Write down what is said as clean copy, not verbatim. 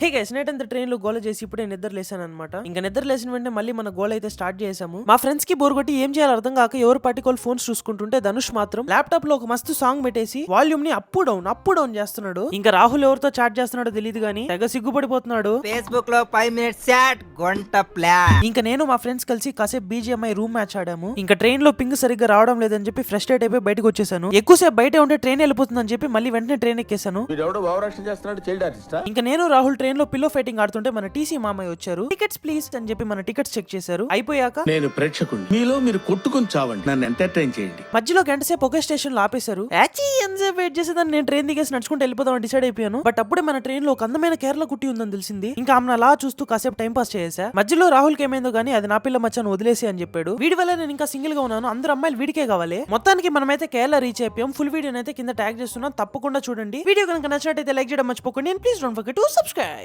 Hey guys night అంతా train లో గోల చేసి ఇప్పుడే నిద్ర లేసాను అనమాట. ఇంకా నిద్ర లేసిన వెంటనే మళ్ళీ మన గోల అయితే స్టార్ట్ చేసాము. మా ఫ్రెండ్స్ కి బోర్ కొట్టి ఏం చేయాలో అర్థం కాక ఎవరు పర్టికులర్ ఫోన్స్ చూసుకుంటుంటే ధనుష్ మాత్రం ల్యాప్టాప్ లో ఒక మస్తు సాంగ్ పెట్టేసి వాల్యూమ్ ని అప్ డౌన్ చేస్తున్నాడు. ఇంకా రాహుల్ ఎవరితో చాట్ చేస్తున్నాడో తెలియదు గానీ తెగ సిగ్గుపడిపోతున్నాడు. ఫేస్బుక్ లో 5 minutes చాట్ గంట ప్లాన్. ఇంకా నేను మా ఫ్రెండ్స్ కలిసి కాసేపు BGMI రూమ్ మ్యాచ్ ఆడాము. ఇంకా ట్రైన్ లో పింగ్ సరిగ్గా రావడం లేదని చెప్పి ఫ్రస్ట్రేట్ అయిపోయి బయటకు వచ్చేసాను. ఎక్కువసేపు బయట ఉంటే ట్రైన్ వెళ్ళిపోతుందని చెప్పి మళ్ళీ వెంటనే ట్రైన్ ఎక్కేసాను. ఇంకా నేను రాహుల్ ట్రైన్ లో పిల్లో ఫైటింగ్ ఆడుతుంటే మన టీసీ మామయ్య వచ్చారు. టికెట్స్ ప్లీజ్ అని చెప్పి మన టికెట్స్ చెక్ చేశారు. అయిపోయాక నేను ప్రేక్షకుడిని, మీలో మీరు కొట్టుకుని చావండి, నన్ను ఎంటర్టైన్ చేయండి. మధ్యలో గంట సేపు ఒకే స్టేషన్ లో ఆపేశారు. ఎంతసేపు వెయిట్ చేసేదాన్ని నేను ట్రైన్ దిగేసి నడుచుకుంటూ వెళ్ళిపోదామని డిసైడ్ అయిపోయాను. బట్ అప్పుడే మన ట్రైన్ లో ఒక అందమైన కేరళ కుట్టి ఉందని తెలిసింది. ఇంకా ఆమె అలా చూస్తూ కాసేపు టైం పాస్ చేసా. మధ్యలో రాహుల్ కి ఏమైందో గానీ అది నా పిల్ల మచ్చను వదిలేసి అని చెప్పాడు. వీడి వల్ల నేను ఇంకా సింగిల్ గా ఉన్నాను. అందరు అమ్మాయిలు వీడికే కావాలి. మొత్తానికి మనమైతే కేరళ రీచ్ అయిపోయాం. ఫుల్ వీడియో అయితే కింద ట్యాగ్ చేస్తున్నాం, తప్పకుండా చూడండి. వీడియో కనుక నచ్చినట్టయితే లైక్ చేయడం మర్చిపోకండి. Please don't forget to subscribe.